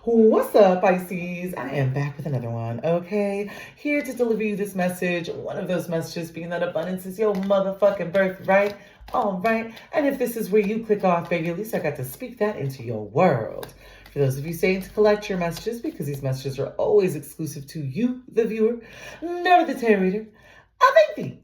What's up, Pisces? I am back with another one, okay? Here to deliver you this message. One of those messages being that abundance is your motherfucking birthright. All right. And if this is where you click off, baby, at least I got to speak that into your world. For those of you saying to collect your messages, because these messages are always exclusive to you, the viewer, no to the tarot reader. Oh, baby.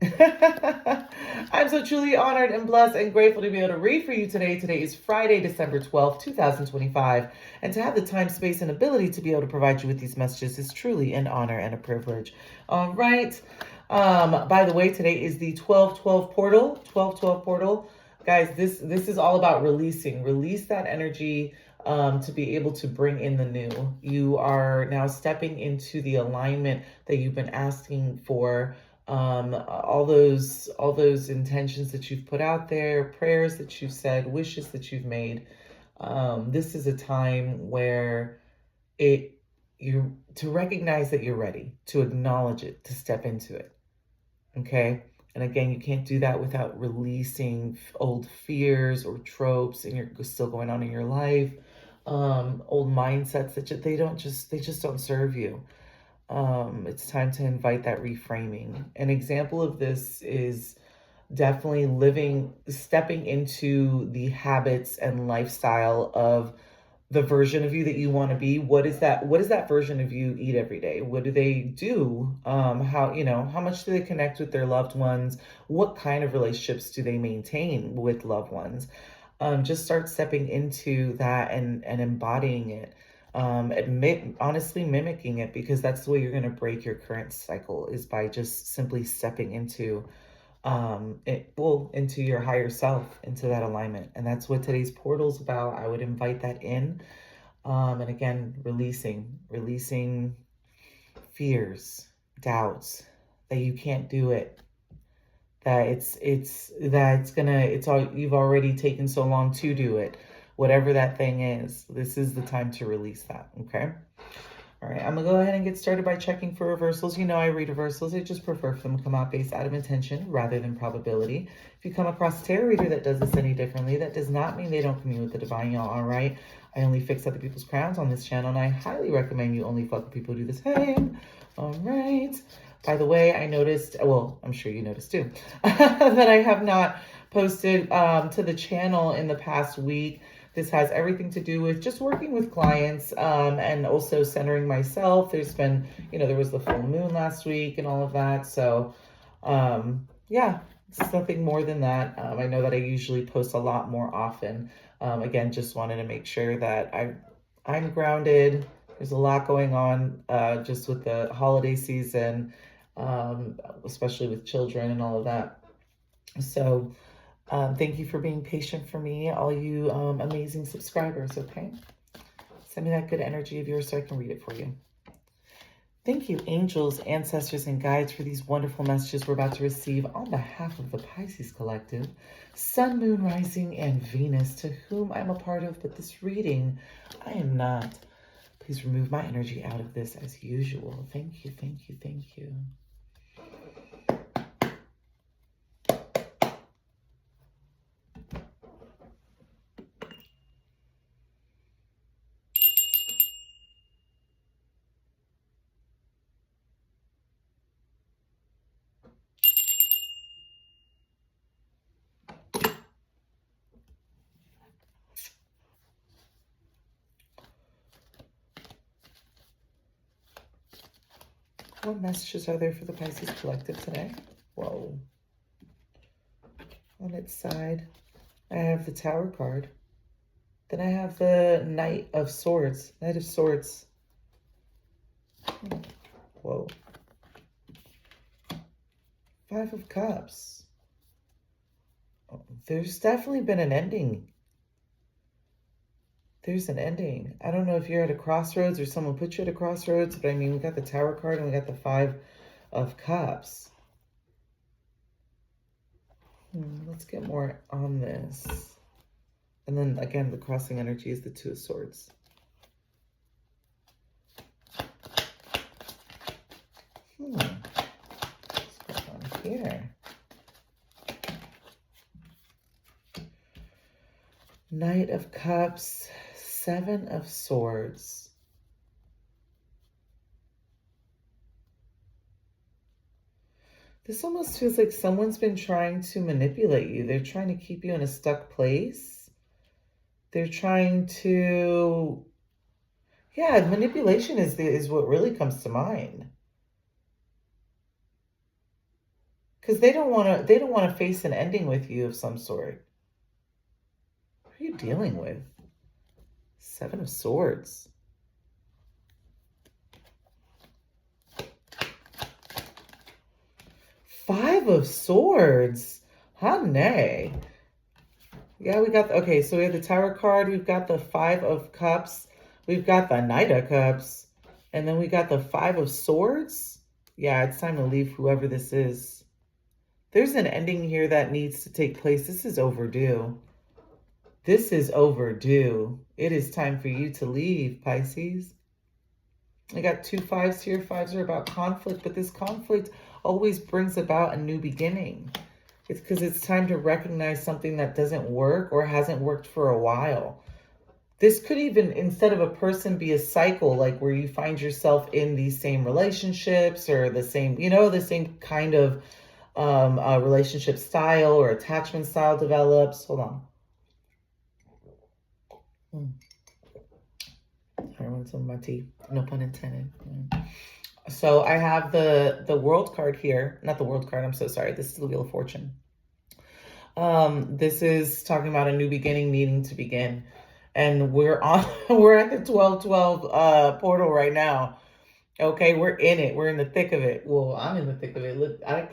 I'm so truly honored and blessed and grateful to be able to read for you today. Today is Friday, December 12th, 2025. And to have the time, space, and ability to be able to provide you with these messages is truly an honor and a privilege. All right. By the way, today is the 12-12 portal. 12-12 portal. Guys, this is all about releasing. Release that energy to be able to bring in the new. You are now stepping into the alignment that you've been asking for. All those intentions that you've put out there, prayers that you've said, wishes that you've made. This is a time where you to recognize that you're ready, to acknowledge it, to step into it. Okay. And again, you can't do that without releasing old fears or tropes and you're still going on in your life. Old mindsets that they just don't serve you. It's time to invite that reframing. An example of this is definitely stepping into the habits and lifestyle of the version of you that you want to be. What is that version of you eat every day? What do they do? How much do they connect with their loved ones? What kind of relationships do they maintain with loved ones? Just start stepping into that and embodying it. Honestly mimicking it, because that's the way you're going to break your current cycle, is by just simply stepping into into your higher self, into that alignment. And that's what today's portal is about. I would invite that in. And again, releasing fears, doubts that you can't do it, that you've already taken so long to do it. Whatever that thing is, this is the time to release that, okay? All right, I'm going to go ahead and get started by checking for reversals. You know I read reversals. I just prefer for them to come out based out of intention rather than probability. If you come across a tarot reader that does this any differently, that does not mean they don't commune with the divine, y'all, all right? I only fix other people's crowns on this channel, and I highly recommend you only fuck with people who do the same. All right. By the way, I noticed, well, I'm sure you noticed too, that I have not posted to the channel in the past week. This has everything to do with just working with clients and also centering myself. There's been, there was the full moon last week and all of that. So, yeah, it's nothing more than that. I know that I usually post a lot more often. Again, just wanted to make sure that I'm grounded. There's a lot going on just with the holiday season, especially with children and all of that. So, thank you for being patient for me, all you amazing subscribers, okay? Send me that good energy of yours so I can read it for you. Thank you, angels, ancestors, and guides, for these wonderful messages we're about to receive on behalf of the Pisces Collective, Sun, Moon, Rising, and Venus, to whom I'm a part of, but this reading, I am not. Please remove my energy out of this as usual. Thank you, thank you, thank you. What messages are there for the Pisces Collective today? Whoa. On its side, I have the Tower card. Then I have the Knight of Swords. Knight of Swords. Whoa. Five of Cups. Oh, there's definitely been an ending. There's an ending. I don't know if you're at a crossroads or someone put you at a crossroads, but I mean, we got the Tower card and we got the Five of Cups. Let's get more on this. And then again, the crossing energy is the Two of Swords. What's going on here? Knight of Cups, Seven of Swords. This almost feels like someone's been trying to manipulate you. They're trying to keep you in a stuck place. They're trying to, yeah, manipulation is what really comes to mind. Because they don't want to face an ending with you of some sort. What are you dealing with? Seven of Swords. Five of Swords. Honey. Yeah, we got, okay, so we have the Tower card. We've got the Five of Cups. We've got the Knight of Cups. And then we got the Five of Swords. Yeah, it's time to leave whoever this is. There's an ending here that needs to take place. This is overdue. This is overdue. It is time for you to leave, Pisces. I got two fives here. Fives are about conflict, but this conflict always brings about a new beginning. It's because it's time to recognize something that doesn't work or hasn't worked for a while. This could even, instead of a person, be a cycle, like where you find yourself in these same relationships or the same, you know, the same kind of relationship style or attachment style develops. Hold on. I want some of my tea. No pun intended. So I have the World card here. Not the World card. I'm so sorry. This is the Wheel of Fortune. This is talking about a new beginning needing to begin. And we're at the 12-12 portal right now. Okay, we're in it. We're in the thick of it. Well, I'm in the thick of it. Look, I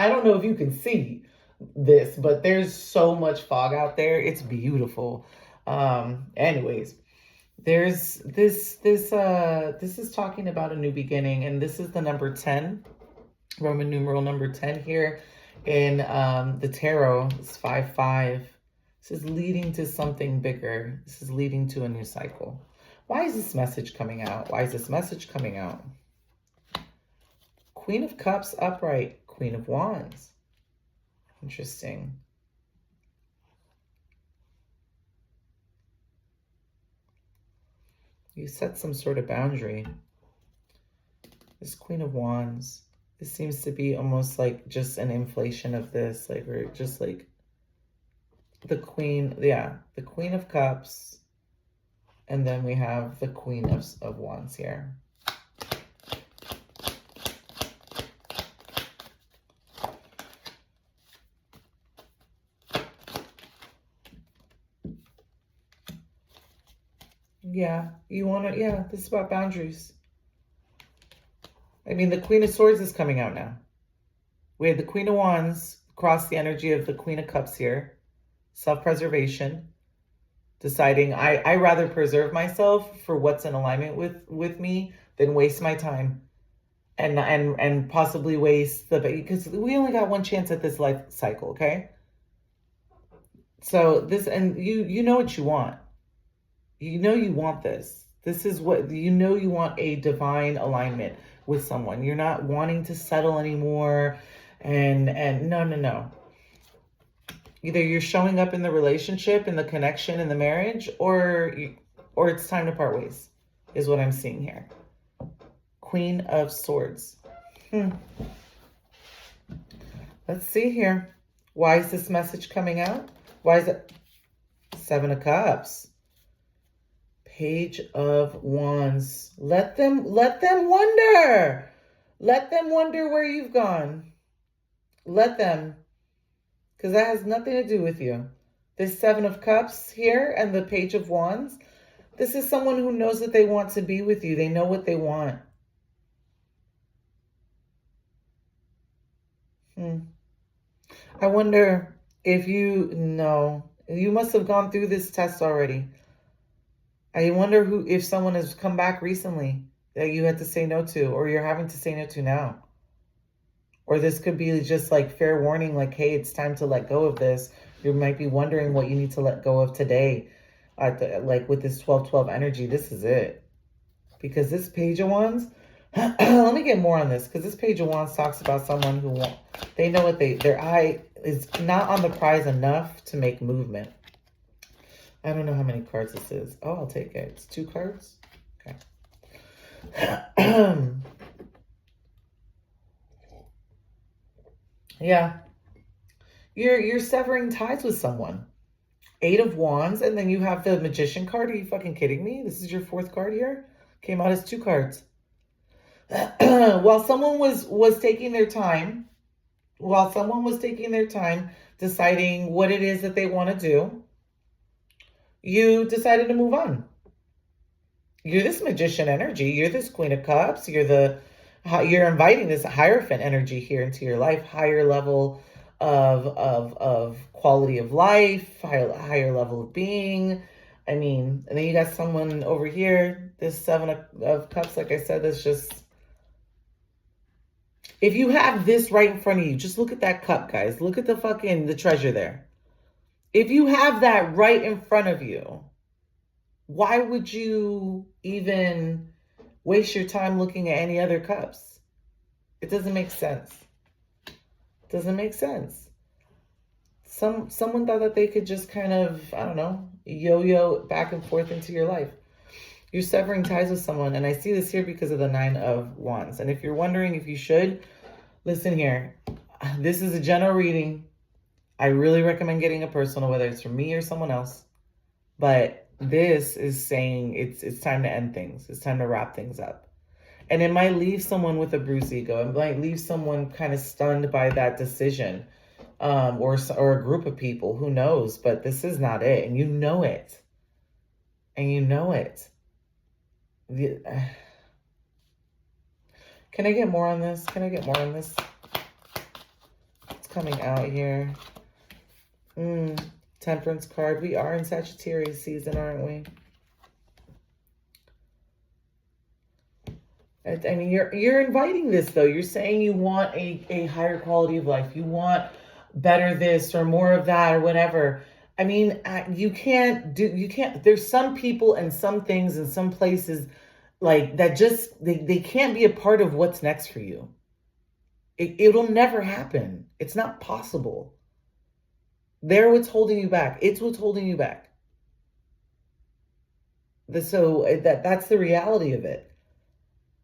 don't know if you can see this, but there's so much fog out there. It's beautiful. Anyways, there's this is talking about a new beginning, and this is the number 10, Roman numeral number 10 here in the tarot. It's 5-5. This is leading to something bigger. This is leading to a new cycle. Why is this message coming out? Why is this message coming out? Queen of Cups upright, Queen of Wands. Interesting. You set some sort of boundary. This Queen of Wands. This seems to be almost like just an inflation of this. Like we're just like the Queen. Yeah, the Queen of Cups. And then we have the Queen of Wands here. Yeah, you want to, yeah, this is about boundaries. I mean, the Queen of Swords is coming out now. We have the Queen of Wands cross the energy of the Queen of Cups here. Self-preservation. Deciding I rather preserve myself for what's in alignment with me than waste my time and possibly waste because we only got one chance at this life cycle, okay? So this, and you know what you want. You know you want this. This is what, you know, you want a divine alignment with someone. You're not wanting to settle anymore and no. Either you're showing up in the relationship, in the connection, in the marriage, or it's time to part ways, is what I'm seeing here. Queen of Swords. Let's see here. Why is this message coming out? Why is it? Seven of Cups. Page of Wands. Let them wonder. Let them wonder where you've gone. Let them. Because that has nothing to do with you. This Seven of Cups here and the Page of Wands. This is someone who knows that they want to be with you. They know what they want. I wonder if you must have gone through this test already. I wonder if someone has come back recently that you had to say no to, or you're having to say no to now. Or this could be just like fair warning, like, hey, it's time to let go of this. You might be wondering what you need to let go of today. Like with this 12-12 energy, this is it. Because this Page of Wands, let me get more on this. Because this Page of Wands talks about someone who they know what their eye is not on the prize enough to make movement. I don't know how many cards this is. Oh, I'll take it. It's 2 cards. Okay. Yeah. You're severing ties with someone. Eight of Wands, and then you have the Magician card. Are you fucking kidding me? This is your fourth card here. Came out as two cards. While someone was taking their time, while someone was taking their time deciding what it is that they want to do, you decided to move on. You're this Magician energy. You're this Queen of Cups. You're inviting this Hierophant energy here into your life. Higher level of quality of life. Higher level of being. I mean, and then you got someone over here. This Seven of Cups, like I said, that's just. If you have this right in front of you, just look at that cup, guys. Look at the treasure there. If you have that right in front of you, why would you even waste your time looking at any other cups? It doesn't make sense. It doesn't make sense. Someone thought that they could just kind of, I don't know, yo-yo back and forth into your life. You're severing ties with someone, and I see this here because of the Nine of Wands. And if you're wondering if you should, listen here. This is a general reading. I really recommend getting a personal, whether it's from me or someone else. But this is saying it's time to end things. It's time to wrap things up. And it might leave someone with a bruised ego. It might leave someone kind of stunned by that decision, or a group of people. Who knows? But this is not it, and you know it. And you know it. Can I get more on this? Can I get more on this? It's coming out here. Temperance card. We are in Sagittarius season, aren't we? I mean, you're inviting this, though. You're saying you want a higher quality of life. You want better this or more of that or whatever. I mean, you can't, there's some people and some things and some places like that just, they can't be a part of what's next for you. It'll never happen. It's not possible. They're what's holding you back. It's what's holding you back. So that's the reality of it.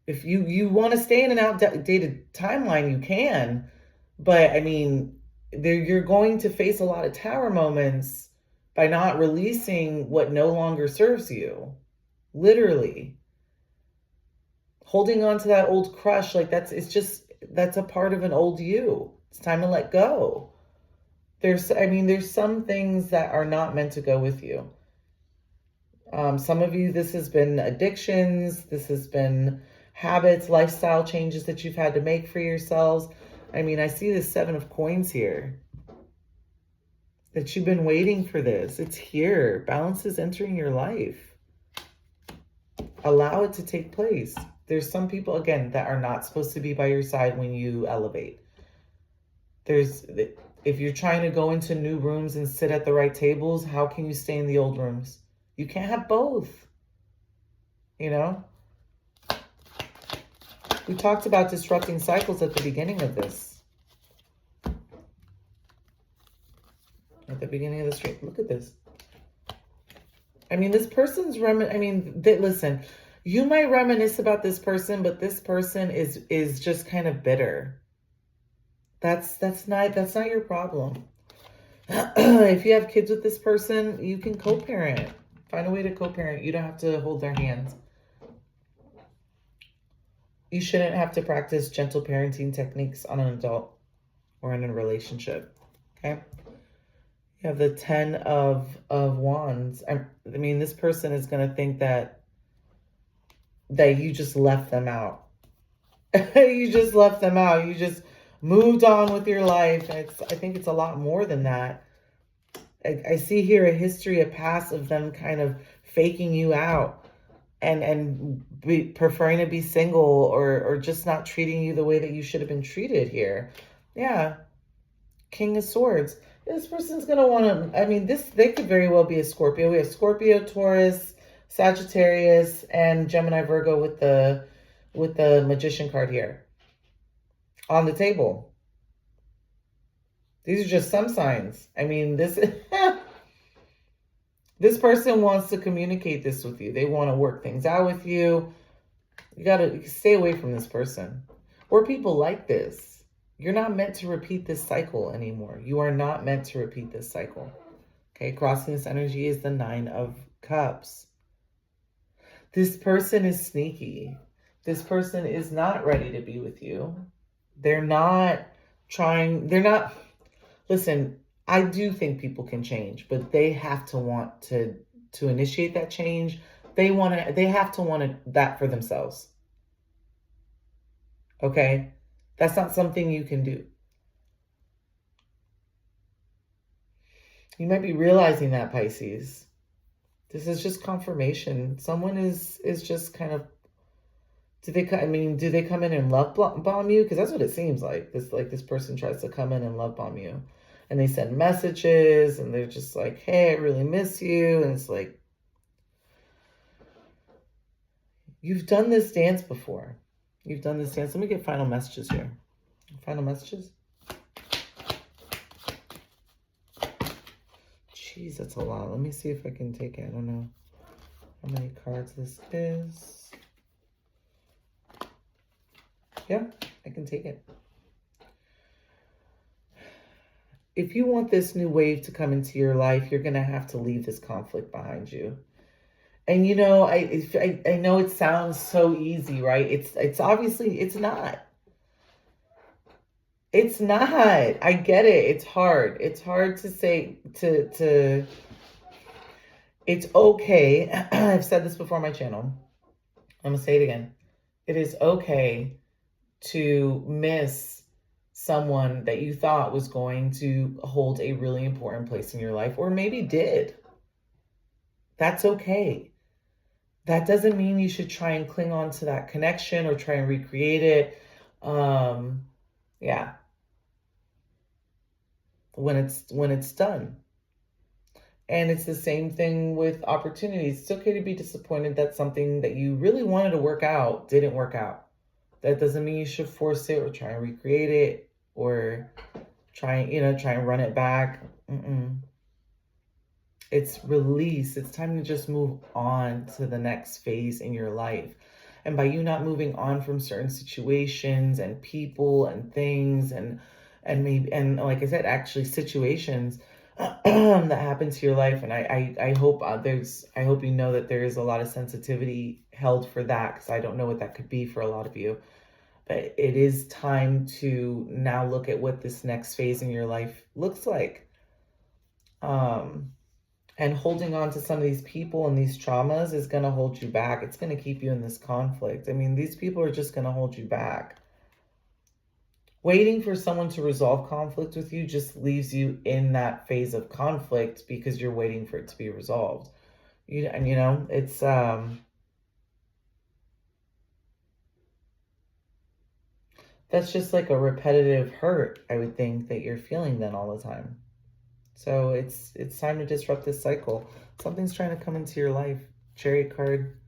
If you want to stay in an outdated timeline, you can. But I mean, you're going to face a lot of tower moments by not releasing what no longer serves you. Literally. Holding on to that old crush, like that's a part of an old you. It's time to let go. There's some things that are not meant to go with you. Some of you, this has been addictions. This has been habits, lifestyle changes that you've had to make for yourselves. I mean, I see the Seven of Coins here. That you've been waiting for this. It's here. Balance is entering your life. Allow it to take place. There's some people, again, that are not supposed to be by your side when you elevate. If you're trying to go into new rooms and sit at the right tables, how can you stay in the old rooms? You can't have both. You know? We talked about disrupting cycles at the beginning of this. At the beginning of the stream. Look at this. I mean, this person's listen, you might reminisce about this person, but this person is just kind of bitter. That's not your problem. If you have kids with this person, you can co-parent. Find a way to co-parent. You don't have to hold their hands. You shouldn't have to practice gentle parenting techniques on an adult or in a relationship. Okay? You have the 10 of Wands. I mean, this person is going to think that you just left them out. You just left them out. You just moved on with your life. And I think it's a lot more than that. I see here a history, a past of them kind of faking you out and preferring to be single or just not treating you the way that you should have been treated here. Yeah. King of Swords. This person's going to want to, I mean, they could very well be a Scorpio. We have Scorpio, Taurus, Sagittarius, and Gemini, Virgo with the Magician card here on the table. These are just some signs. I mean, this person wants to communicate this with you. They want to work things out with you. You got to stay away from this person. Or people like this. you're not meant to repeat this cycle anymore. You are not meant to repeat this cycle. Okay, crossing this energy is the 9 of Cups. This person is sneaky. This person is not ready to be with you. They're not listen, I do think people can change, but they have to want to initiate that change. They have to want that for themselves. Okay? That's not something you can do. You might be realizing that, Pisces. This is just confirmation. Someone is just kind of, do they come in and love bomb you? Because that's what it seems like. This person tries to come in and love bomb you. And they send messages and they're just like, hey, I really miss you. And it's like, you've done this dance before. You've done this dance. Let me get final messages here. Final messages. Jeez, that's a lot. Let me see if I can take it. I don't know how many cards this is. Yeah, I can take it. If you want this new wave to come into your life, you're going to have to leave this conflict behind you. And you know, I know it sounds so easy, right? It's obviously, it's not. It's not. I get it. It's hard. It's hard to say it's okay. I've said this before on my channel. I'm going to say it again. It is okay to miss someone that you thought was going to hold a really important place in your life, or maybe did. That's okay. That doesn't mean you should try and cling on to that connection or try and recreate it. Yeah. When it's done. And it's the same thing with opportunities. It's okay to be disappointed that something that you really wanted to work out didn't work out. That doesn't mean you should force it or try and recreate it or try and run it back. It's release. It's time to just move on to the next phase in your life. And by you not moving on from certain situations and people and things and like I said, actually situations that happen to your life. And I hope I hope you know that there is a lot of sensitivity held for that, because I don't know what that could be for a lot of you. But it is time to now look at what this next phase in your life looks like. And holding on to some of these people and these traumas is going to hold you back. It's going to keep you in this conflict. I mean, these people are just going to hold you back. Waiting for someone to resolve conflict with you just leaves you in that phase of conflict because you're waiting for it to be resolved. It's that's just like a repetitive hurt, I would think, that you're feeling then all the time. So it's time to disrupt this cycle. Something's trying to come into your life. Chariot card,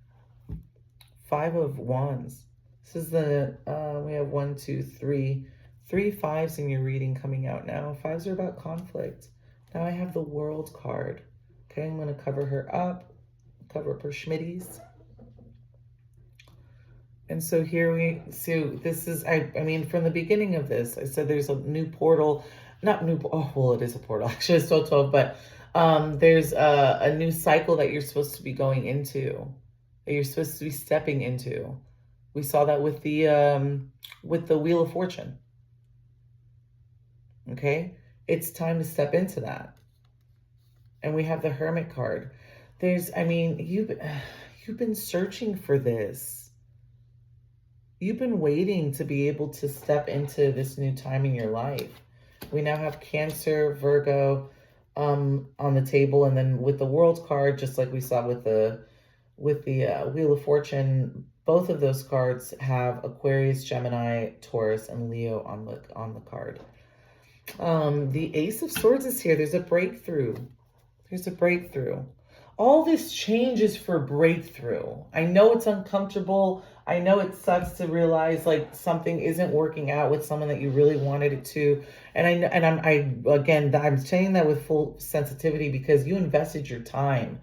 5 of Wands. This is the, we have 1, 2, 3 5s in your reading coming out now. 5s are about conflict. Now I have the World card. Okay, I'm going to cover her up, cover up her schmitties. And so here this is, I mean, from the beginning of this, I said there's a new portal. It is a portal, actually. It's still 12, but there's a new cycle that you're supposed to be going into, that you're supposed to be stepping into. We saw that with the Wheel of Fortune. Okay? It's time to step into that. And we have the Hermit card. You've been searching for this. You've been waiting to be able to step into this new time in your life. We now have Cancer, Virgo on the table, and then with the World card, just like we saw with the Wheel of Fortune, both of those cards have Aquarius, Gemini, Taurus, and Leo on the card. The Ace of Swords is here. There's a breakthrough. There's a breakthrough. All this change is for breakthrough. I know it's uncomfortable. I know it sucks to realize like something isn't working out with someone that you really wanted it to. And I'm saying that with full sensitivity because you invested your time,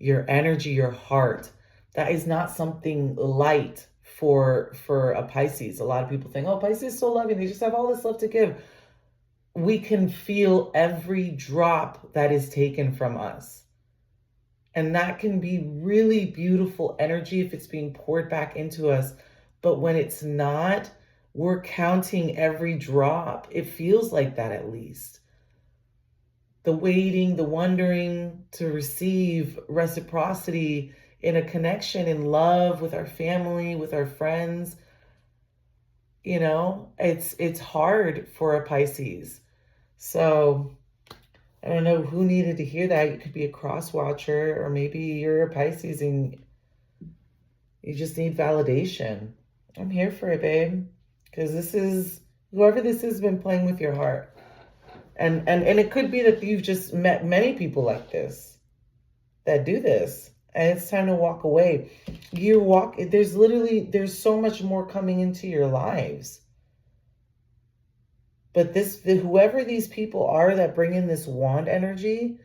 your energy, your heart. That is not something light for a Pisces. A lot of people think, oh, Pisces is so loving. They just have all this love to give. We can feel every drop that is taken from us. And that can be really beautiful energy if it's being poured back into us. But when it's not, we're counting every drop. It feels like that, at least. The waiting, the wondering to receive reciprocity in a connection, in love with our family, with our friends. You know, it's hard for a Pisces. So I don't know who needed to hear that. You could be a cross watcher, or maybe you're a Pisces and you just need validation. I'm here for it, babe. Because this is, whoever this has been playing with your heart. And it could be that you've just met many people like this that do this. And it's time to walk away. There's so much more coming into your lives. But whoever these people are that bring in this wand energy,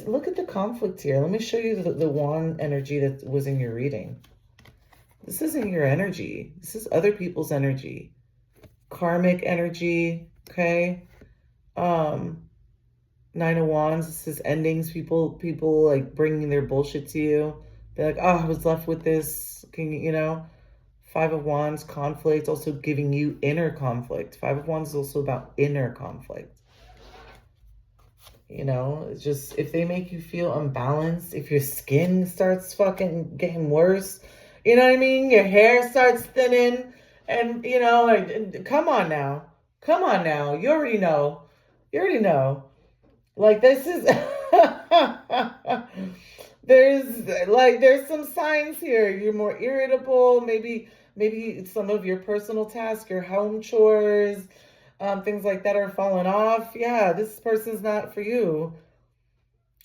look at the conflict here. Let me show you the wand energy that was in your reading. This isn't your energy. This is other people's energy. Karmic energy, okay? 9 of Wands, this is endings. People like bringing their bullshit to you. They're like, oh, I was left with this. You know? 5 of Wands, conflict, also giving you inner conflict. 5 of Wands is also about inner conflict. You know, it's just, if they make you feel unbalanced, if your skin starts fucking getting worse, you know what I mean? Your hair starts thinning, and, you know, like, come on now. Come on now. You already know. Like, this is... there's some signs here. You're more irritable. Maybe some of your personal tasks, your home chores, things like that are falling off. Yeah, this person's not for you.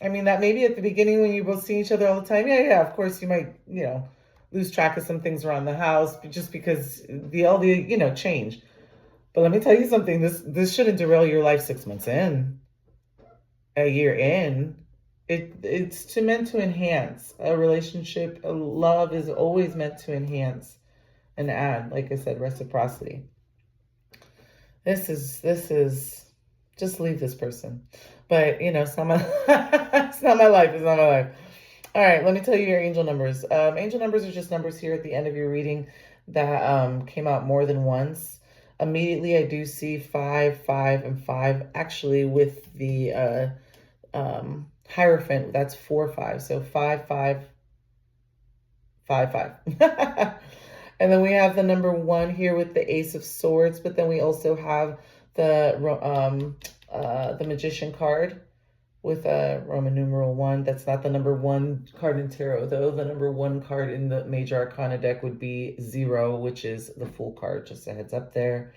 I mean, that maybe at the beginning when you both see each other all the time, yeah, of course you might, you know, lose track of some things around the house just because change. But let me tell you something, this shouldn't derail your life 6 months in, a year in. It's meant to enhance a relationship. A love is always meant to enhance and add, like I said, reciprocity. This is just leave this person. But, you know, it's not my it's not my life. All right, let me tell you your angel numbers. Angel numbers are just numbers here at the end of your reading that came out more than once. Immediately, I do see 5, 5, and 5. Actually, with the Hierophant, that's 4, 5. So 5, 5, 5, 5. And then we have the number 1 here with the Ace of Swords, but then we also have the Magician card with a Roman numeral 1. That's not the number 1 card in tarot, though. The number 1 card in the Major Arcana deck would be 0, which is the Fool card. Just a heads up there.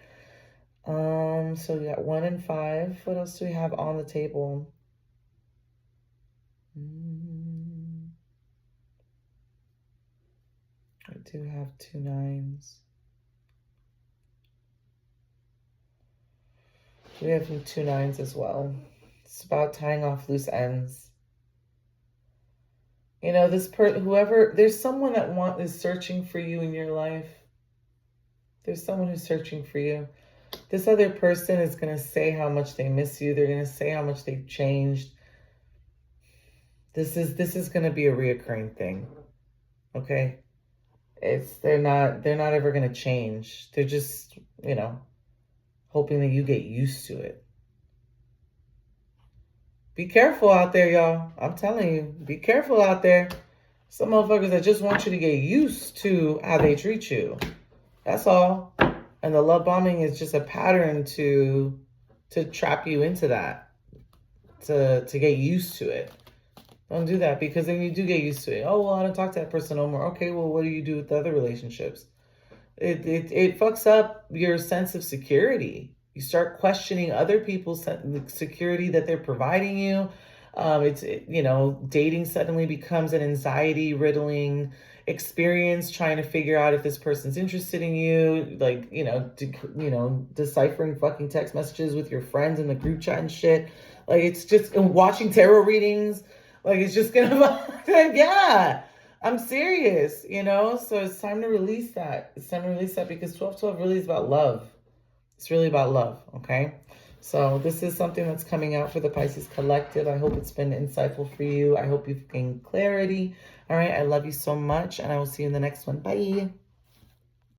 So we got 1 and 5. What else do we have on the table? I do have 2 9s. We have 2 9s as well. It's about tying off loose ends. You know, there's someone that is searching for you in your life. There's someone who's searching for you. This other person is going to say how much they miss you. They're going to say how much they've changed. This is going to be a reoccurring thing. Okay? They're not ever going to change. They're just, you know, hoping that you get used to it. Be careful out there, y'all. I'm telling you, be careful out there. Some motherfuckers that just want you to get used to how they treat you. That's all. And the love bombing is just a pattern to trap you into that. To get used to it. Don't do that, because then you do get used to it. Oh, well, I don't talk to that person no more. Okay, well, what do you do with the other relationships? It fucks up your sense of security. You start questioning other people's security that they're providing you. Dating suddenly becomes an anxiety-riddling experience, trying to figure out if this person's interested in you, like, deciphering fucking text messages with your friends in the group chat and shit. Like, it's just watching tarot readings. Like, it's just gonna, yeah. I'm serious, you know? So it's time to release that. It's time to release that because 1212 really is about love. It's really about love, okay? So this is something that's coming out for the Pisces Collective. I hope it's been insightful for you. I hope you've gained clarity. All right, I love you so much, and I will see you in the next one. Bye.